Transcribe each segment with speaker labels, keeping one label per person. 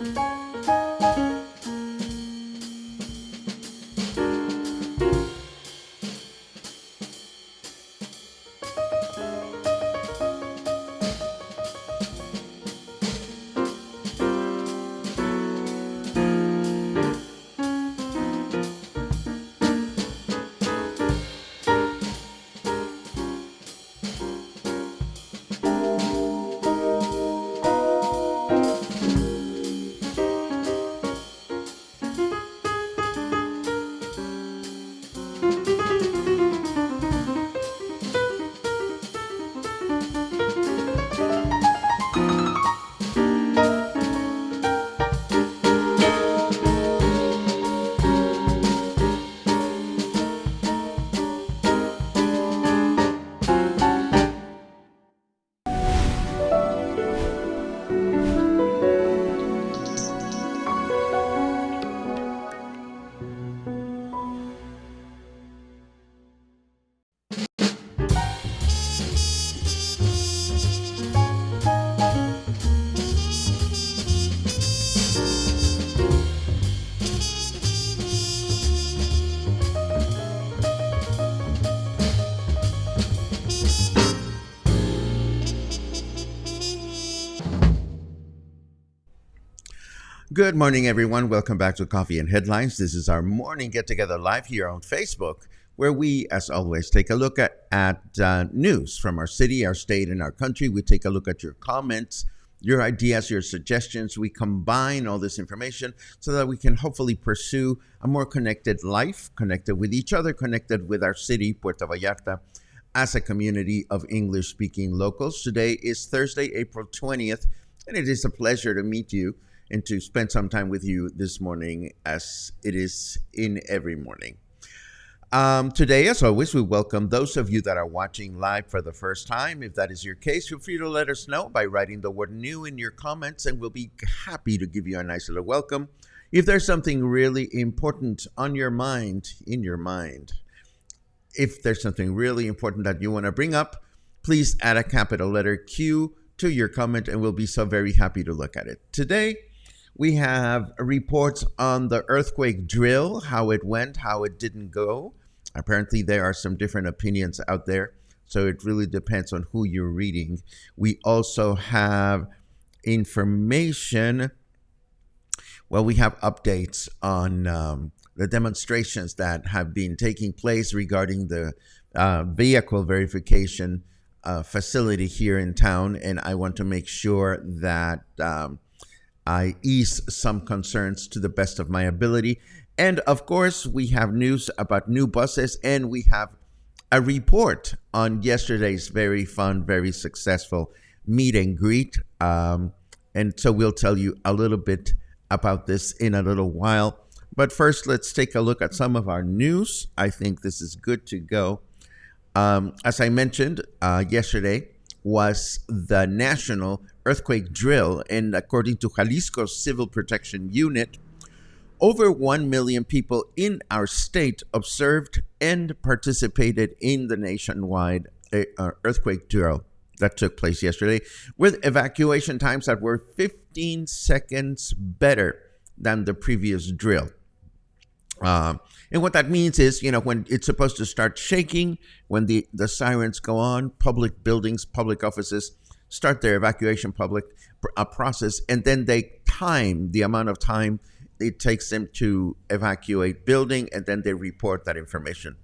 Speaker 1: Good morning, everyone. Welcome back to Coffee and Headlines. This is our morning get together live here on Facebook, where we, as always, take a look at news from our city, our state, and our country. We take a look at your comments, your ideas, your suggestions. We combine all this information so that we can hopefully pursue a more connected life, connected with each other, connected with our city, Puerto Vallarta, as a community of English-speaking locals. Today is Thursday, April 20th, and it is a pleasure to meet you and to spend some time with you this morning, as it is in every morning. Today, as always, we welcome those of you that are watching live for the first time. If that is your case, feel free to let us know by writing the word new in your comments, and we'll be happy to give you a nice little welcome. If there's something really important on your mind, if there's something really important that you want to bring up, please add a capital letter Q to your comment, and we'll be so very happy to look at it. Today, we have reports on the earthquake drill, how it went, how it didn't go. Apparently, there are some different opinions out there, so it really depends on who you're reading. We also have information. Well, we have updates on the demonstrations that have been taking place regarding the vehicle verification facility here in town, and I want to make sure that I ease some concerns to the best of my ability. And of course, we have news about new buses, and we have a report on yesterday's very fun, very successful meet and greet. And so we'll tell you a little bit about this in a little while. But first, let's take a look at some of our news. I think this is good to go. As I mentioned, yesterday was the National Earthquake Drill, and according to Jalisco's Civil Protection Unit, over 1 million people in our state observed and participated in the nationwide earthquake drill that took place yesterday, with evacuation times that were 15 seconds better than the previous drill. And what that means is, when it's supposed to start shaking, when the sirens go on, public buildings, public offices start their evacuation process, and then they time the amount of time it takes them to evacuate building, and then they report that information.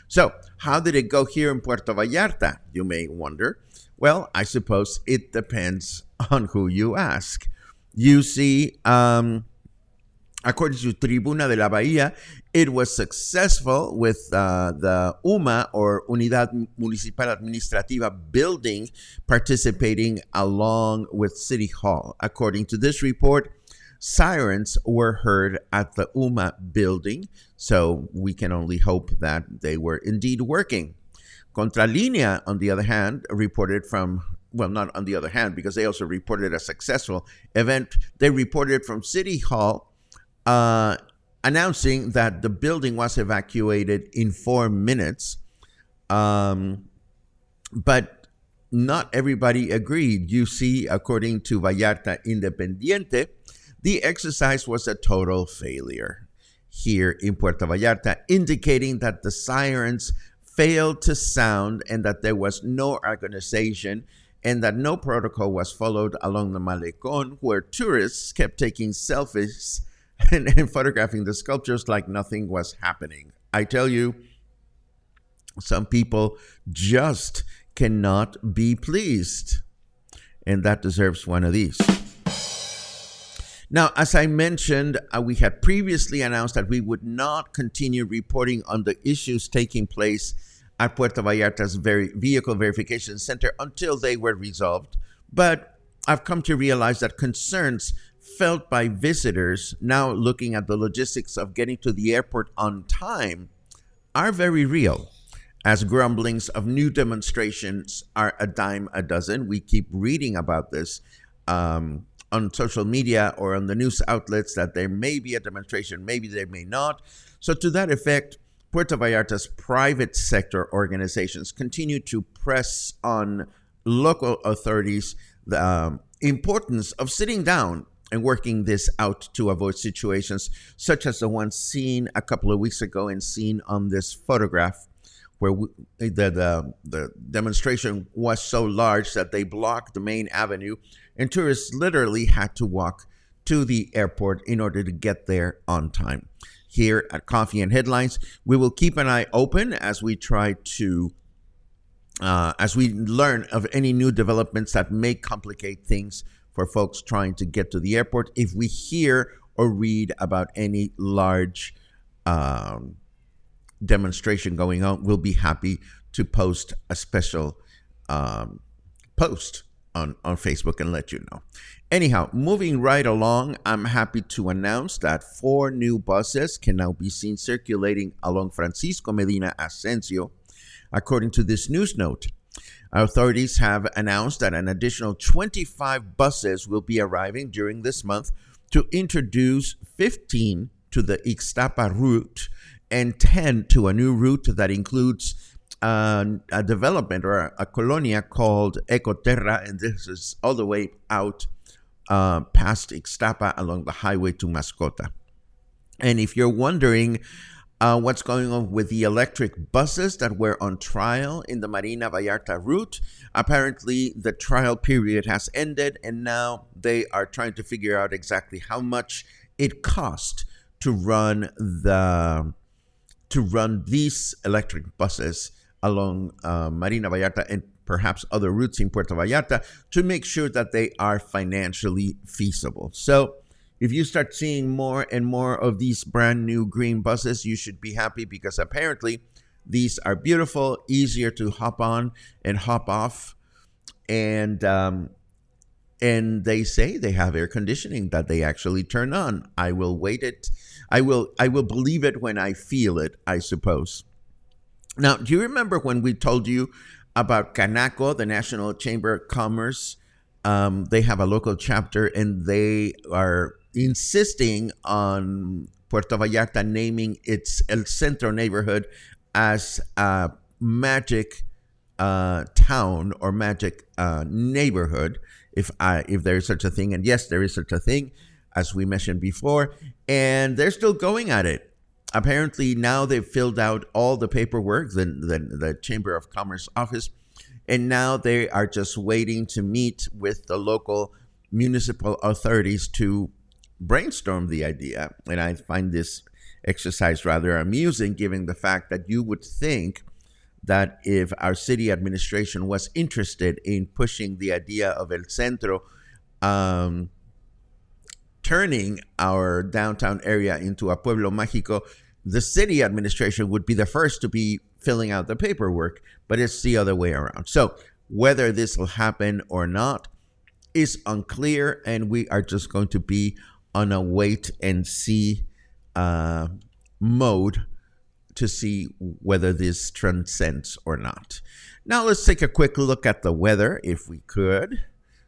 Speaker 1: So how did it go here in Puerto Vallarta, you may wonder? Well, I suppose it depends on who you ask. You see, according to Tribuna de la Bahía, it was successful with the UMA, or Unidad Municipal Administrativa building, participating along with City Hall. According to this report, sirens were heard at the UMA building, so we can only hope that they were indeed working. Contralinea, on the other hand, reported from, well, not on the other hand, because they also reported a successful event. They reported from City Hall, announcing that the building was evacuated in 4 minutes. But not everybody agreed. You see, according to Vallarta Independiente, The exercise was a total failure here in Puerto Vallarta, indicating that the sirens failed to sound and that there was no organization and that no protocol was followed along the Malecón, where tourists kept taking selfies and photographing the sculptures like nothing was happening. I tell you, some people just cannot be pleased, and that deserves one of these. Now, as I mentioned, we had previously announced that we would not continue reporting on the issues taking place at Puerto Vallarta's vehicle verification center until they were resolved. But I've come to realize that concerns felt by visitors now looking at the logistics of getting to the airport on time are very real, as grumblings of new demonstrations are a dime a dozen. We keep reading about this on social media or on the news outlets that there may be a demonstration, maybe there may not. So to that effect, Puerto Vallarta's private sector organizations continue to press on local authorities the importance of sitting down and working this out to avoid situations such as the one seen a couple of weeks ago and seen on this photograph, where the demonstration was so large that they blocked the main avenue and tourists literally had to walk to the airport in order to get there on time. Here at Coffee and Headlines, we will keep an eye open as we try to, as we learn of any new developments that may complicate things for folks trying to get to the airport. If we hear or read about any large demonstration going on, we'll be happy to post a special post on Facebook and let you know. Anyhow, moving right along, I'm happy to announce that 4 new buses can now be seen circulating along Francisco Medina Asensio. According to this news note, authorities have announced that an additional 25 buses will be arriving during this month to introduce 15 to the Ixtapa route and 10 to a new route that includes a development or a colonia called Ecoterra, and this is all the way out past Ixtapa along the highway to Mascota. And if you're wondering what's going on with the electric buses that were on trial in the Marina Vallarta route, apparently the trial period has ended, and now they are trying to figure out exactly how much it cost to run these electric buses along Marina Vallarta and perhaps other routes in Puerto Vallarta to make sure that they are financially feasible. So if you start seeing more and more of these brand new green buses, you should be happy, because apparently these are beautiful, easier to hop on and hop off, and they say they have air conditioning that they actually turn on. I will wait it. I will believe it when I feel it, I suppose. Now, do you remember when we told you about Canaco, the National Chamber of Commerce? They have a local chapter, and they are insisting on Puerto Vallarta naming its El Centro neighborhood as a magic town or magic neighborhood, if there is such a thing. And yes, there is such a thing, as we mentioned before, and they're still going at it. Apparently now they've filled out all the paperwork, the Chamber of Commerce office, and now they are just waiting to meet with the local municipal authorities to brainstorm the idea. And I find this exercise rather amusing, given the fact that you would think that if our city administration was interested in pushing the idea of El Centro, turning our downtown area into a pueblo mágico, the city administration would be the first to be filling out the paperwork, but it's the other way around. So whether this will happen or not is unclear, and we are just going to be on a wait and see mode to see whether this transcends or not. Now let's take a quick look at the weather, if we could,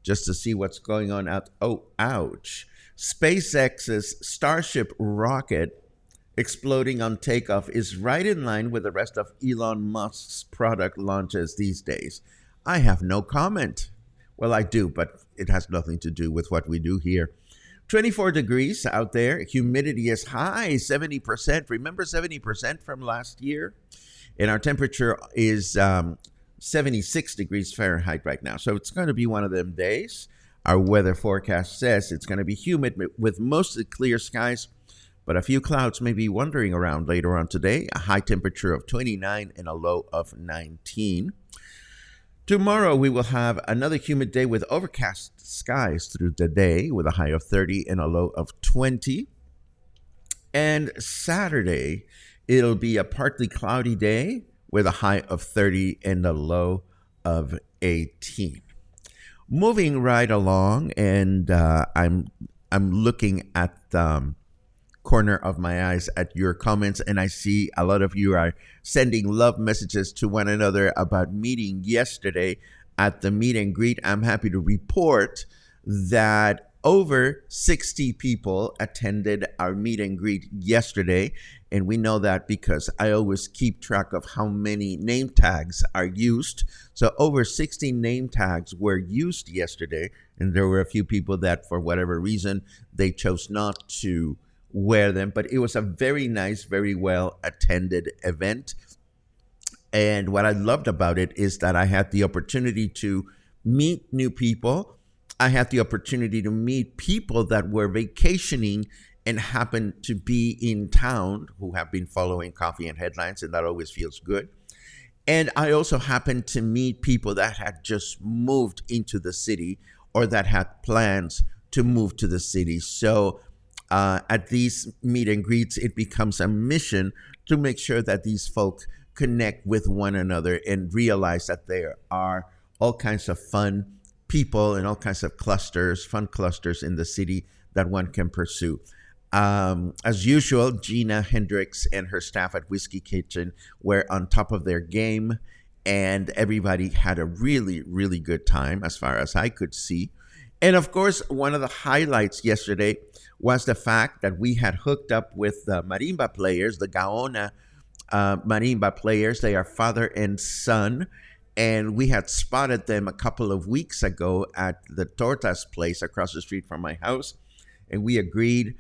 Speaker 1: just to see what's going on out. Oh, ouch. SpaceX's Starship rocket exploding on takeoff is right in line with the rest of Elon Musk's product launches these days. I have no comment. Well, I do, but it has nothing to do with what we do here. 24 degrees out there. Humidity is high, 70%. Remember 70% from last year? And our temperature is 76 degrees Fahrenheit right now. So it's going to be one of them days. Our weather forecast says it's going to be humid with mostly clear skies, but a few clouds may be wandering around later on today. A high temperature of 29 and a low of 19. Tomorrow, we will have another humid day with overcast skies through the day with a high of 30 and a low of 20. And Saturday, it'll be a partly cloudy day with a high of 30 and a low of 18. Moving right along, and I'm looking at the corner of my eyes at your comments, and I see a lot of you are sending love messages to one another about meeting yesterday at the meet and greet. I'm happy to report that over 60 people attended our meet and greet yesterday, and we know that because I always keep track of how many name tags are used. So over 60 name tags were used yesterday, and there were a few people that, for whatever reason, they chose not to wear them, but it was a very nice, very well attended event. And what I loved about it is that I had the opportunity to meet new people. I had the opportunity to meet people that were vacationing and happened to be in town who have been following Coffee and Headlines, and that always feels good. And I also happened to meet people that had just moved into the city or that had plans to move to the city. So at these meet and greets, it becomes a mission to make sure that these folks connect with one another and realize that there are all kinds of fun people and all kinds of fun clusters in the city that one can pursue. As usual, Gina Hendricks and her staff at Whiskey Kitchen were on top of their game, and everybody had a really, really good time as far as I could see. And of course, one of the highlights yesterday was the fact that we had hooked up with the marimba players, the Gaona marimba players. They are father and son, and we had spotted them a couple of weeks ago at the Tortas place across the street from my house, and we agreed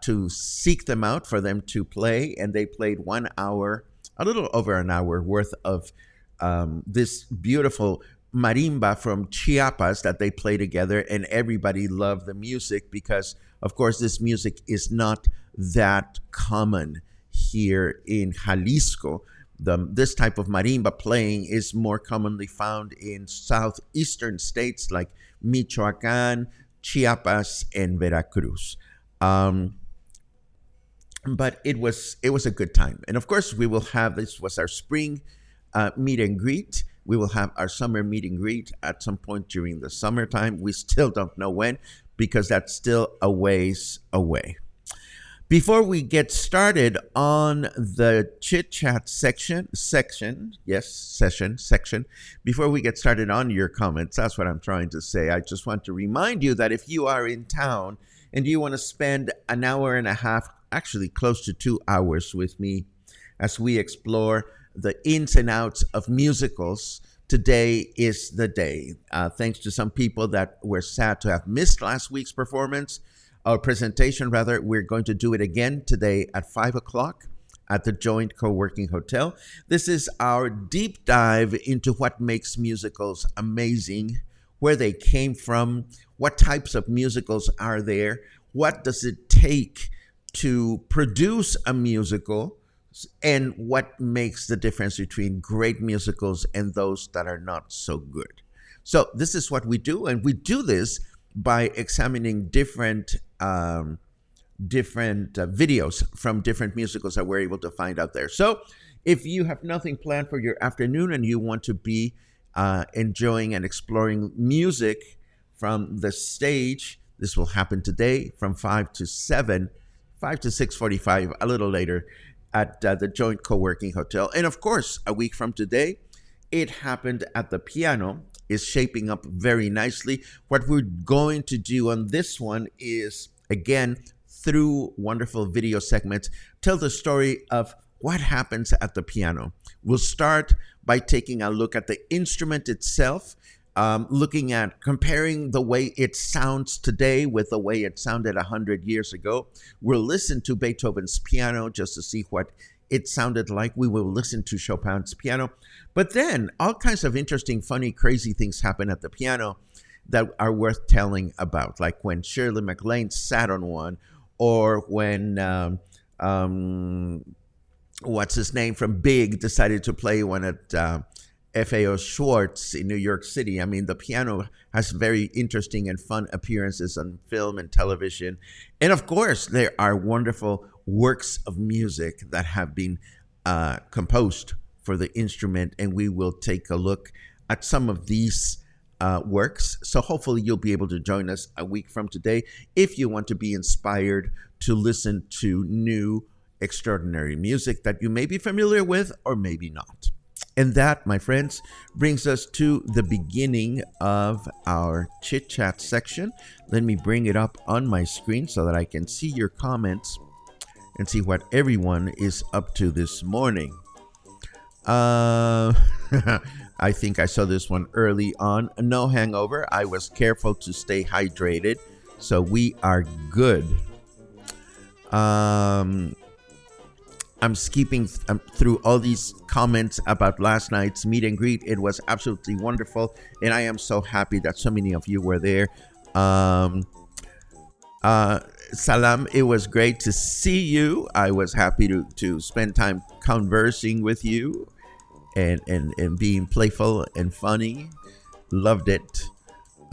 Speaker 1: to seek them out for them to play, and they played 1 hour, a little over an hour worth of this beautiful marimba from Chiapas that they play together, and everybody loved the music because, of course, this music is not that common here in Jalisco. This type of marimba playing is more commonly found in southeastern states like Michoacán, Chiapas, and Veracruz. But it was a good time. And of course, we will have, this was our spring meet and greet. We will have our summer meet and greet at some point during the summertime. We still don't know when because that's still a ways away. Before we get started on the chit chat section, before we get started on your comments, that's what I'm trying to say. I just want to remind you that if you are in town and you want to spend an hour and a half, actually close to 2 hours with me as we explore the ins and outs of musicals, today is the day. Thanks to some people that were sad to have missed last week's performance, or presentation rather, we're going to do it again today at 5 o'clock at the Joint Co-working Hotel. This is our deep dive into what makes musicals amazing, where they came from, what types of musicals are there, what does it take to produce a musical, and what makes the difference between great musicals and those that are not so good. So this is what we do, and we do this by examining different videos from different musicals that we're able to find out there. So if you have nothing planned for your afternoon and you want to be enjoying and exploring music from the stage, this will happen today from 5 to 6:45, a little later, at the Joint Co-working Hotel. And of course, a week from today, it happened at the piano, is shaping up very nicely. What we're going to do on this one is, again, through wonderful video segments, tell the story of what happens at the piano. We'll start by taking a look at the instrument itself, looking at comparing the way it sounds today with the way it sounded 100 years ago. We'll listen to Beethoven's piano just to see what it sounded like. We will listen to Chopin's piano. But then all kinds of interesting, funny, crazy things happen at the piano that are worth telling about, like when Shirley MacLaine sat on one, or when what's his name from Big decided to play one at FAO Schwartz in New York City. I mean, the piano has very interesting and fun appearances on film and television. And of course, there are wonderful works of music that have been composed for the instrument. And we will take a look at some of these works. So hopefully you'll be able to join us a week from today if you want to be inspired to listen to new extraordinary music that you may be familiar with or maybe not. And that, my friends, brings us to the beginning of our chit chat section. Let me bring it up on my screen so that I can see your comments and see what everyone is up to this morning. I think I saw this one early on. No hangover. I was careful to stay hydrated, so we are good. I'm skipping through all these comments about last night's meet and greet. It was absolutely wonderful, and I am so happy that so many of you were there. Salam, it was great to see you. I was happy to spend time conversing with you and being playful and funny. Loved it.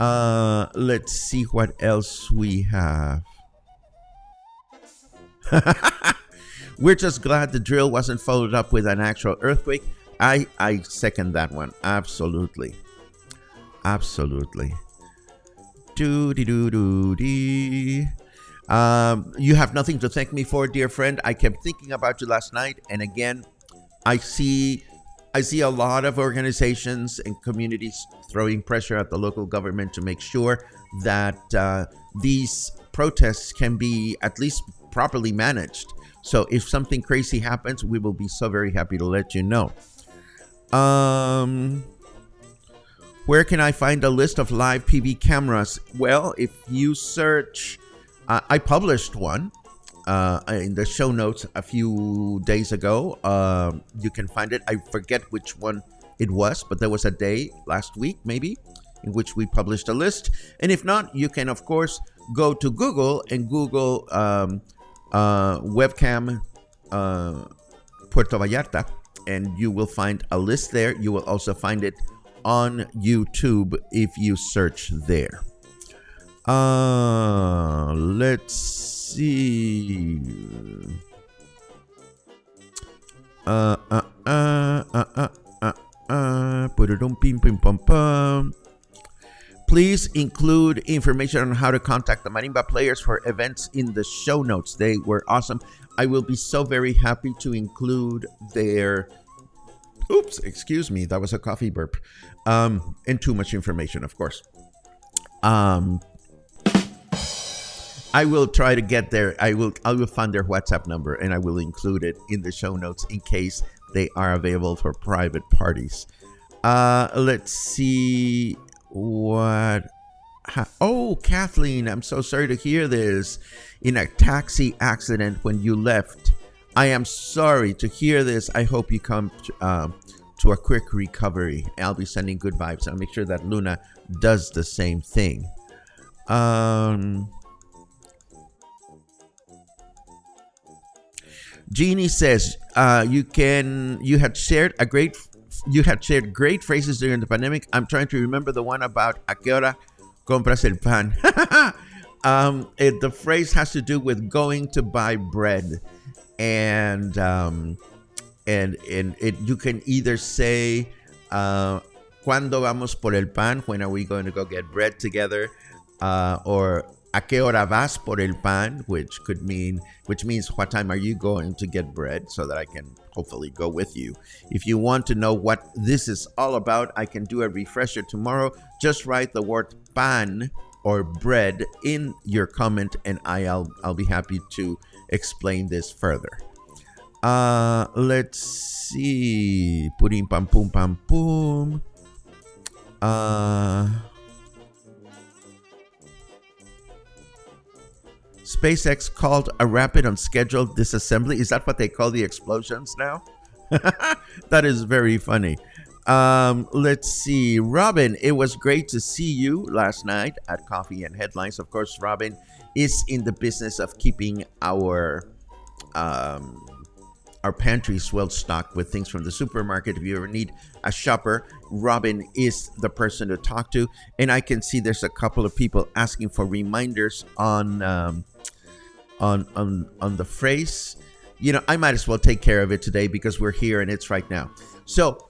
Speaker 1: Let's see what else we have. We're just glad the drill wasn't followed up with an actual earthquake. I second that one. Absolutely. Absolutely. Doo-dee-doo-doo-dee. You have nothing to thank me for, dear friend. I kept thinking about you last night, and again, I see a lot of organizations and communities throwing pressure at the local government to make sure that these protests can be at least properly managed. So if something crazy happens, we will be so very happy to let you know. Where can I find a list of live PV cameras? Well, if you search, I published one in the show notes a few days ago. You can find it. I forget which one it was, but there was a day last week, maybe, in which we published a list. And if not, you can, of course, go to Google and Google webcam Puerto Vallarta, and you will find a list there. You will also find it on YouTube if you search there. Let's see. Please include information on how to contact the marimba players for events in the show notes. They were awesome. I will be so very happy to include their... Oops, excuse me. That was a coffee burp. And too much information, of course. I will try to get there. I will find their WhatsApp number and I will include it in the show notes in case they are available for private parties. Let's see what. Oh, Kathleen, I'm so sorry to hear this. In a taxi accident when you left. I am sorry to hear this. I hope you come to a quick recovery. I'll be sending good vibes. I'll make sure that Luna does the same thing. Jeannie says you had shared great phrases during the pandemic. I'm trying to remember the one about ¿a qué hora compras el pan? The phrase has to do with going to buy bread, and you can either say ¿cuándo vamos por el pan? When are we going to go get bread together? Or ¿a qué hora vas por el pan? Which means what time are you going to get bread, so that I can hopefully go with you. If you want to know what this is all about, I can do a refresher tomorrow. Just write the word pan or bread in your comment, and I'll be happy to explain this further. Let's see. Purim pam pum pam pum. Uh, SpaceX called a rapid unscheduled disassembly. Is that what they call the explosions now? That is very funny. Let's see. Robin, it was great to see you last night at Coffee and Headlines. Of course, Robin is in the business of keeping um, our pantries well stocked with things from the supermarket. If you ever need a shopper, Robin is the person to talk to. And I can see there's a couple of people asking for reminders on the phrase. You know, I might as well take care of it today because we're here and it's right now. So,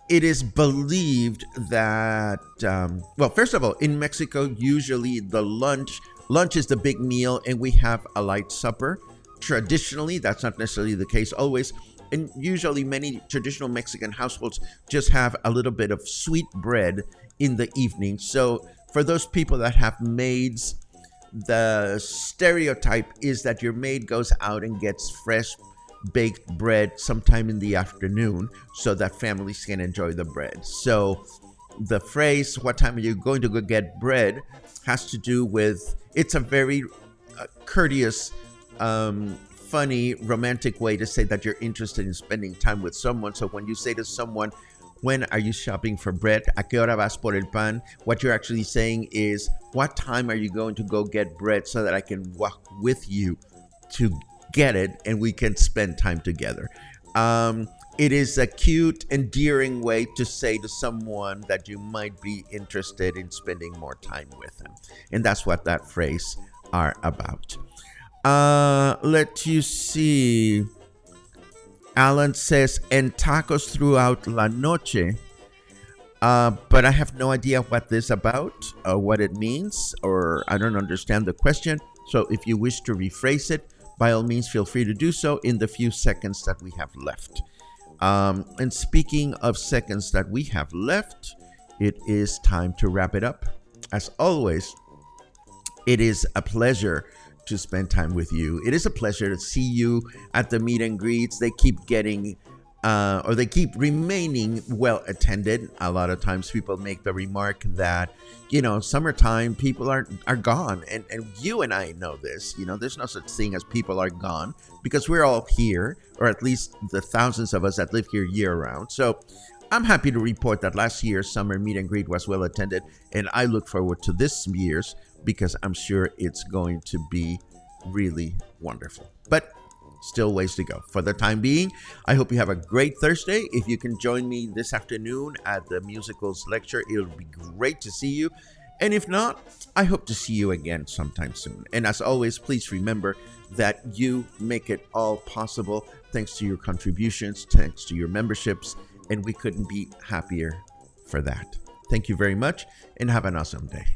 Speaker 1: it is believed that well, first of all, in Mexico, usually the lunch is the big meal, and we have a light supper. Traditionally, that's not necessarily the case always. And usually, many traditional Mexican households just have a little bit of sweet bread in the evening. So, for those people that have maids, the stereotype is that your maid goes out and gets fresh baked bread sometime in the afternoon so that families can enjoy the bread. So the phrase, what time are you going to go get bread, has to do with, it's a very courteous, funny, romantic way to say that you're interested in spending time with someone. So when you say to someone, when are you shopping for bread? ¿A qué hora vas por el pan? What you're actually saying is, what time are you going to go get bread so that I can walk with you to get it and we can spend time together. It is a cute, endearing way to say to someone that you might be interested in spending more time with them. And that's what that phrase are about. Let you see. Alan says, and tacos throughout la noche. But I have no idea what this is about, what it means, or I don't understand the question. So if you wish to rephrase it, by all means, feel free to do so in the few seconds that we have left. And speaking of seconds that we have left, it is time to wrap it up. As always, it is a pleasure to spend time with you. It is a pleasure to see you at the meet and greets. They keep getting they keep remaining well attended. A lot of times people make the remark that, you know, summertime people are gone. And you and I know this, you know, there's no such thing as people are gone because we're all here, or at least the thousands of us that live here year round. So I'm happy to report that last year's summer meet and greet was well attended. And I look forward to this year's because I'm sure it's going to be really wonderful. But still ways to go. For the time being, I hope you have a great Thursday. If you can join me this afternoon at the musicals lecture, it'll be great to see you. And if not, I hope to see you again sometime soon. And as always, please remember that you make it all possible thanks to your contributions, thanks to your memberships, and we couldn't be happier for that. Thank you very much and have an awesome day.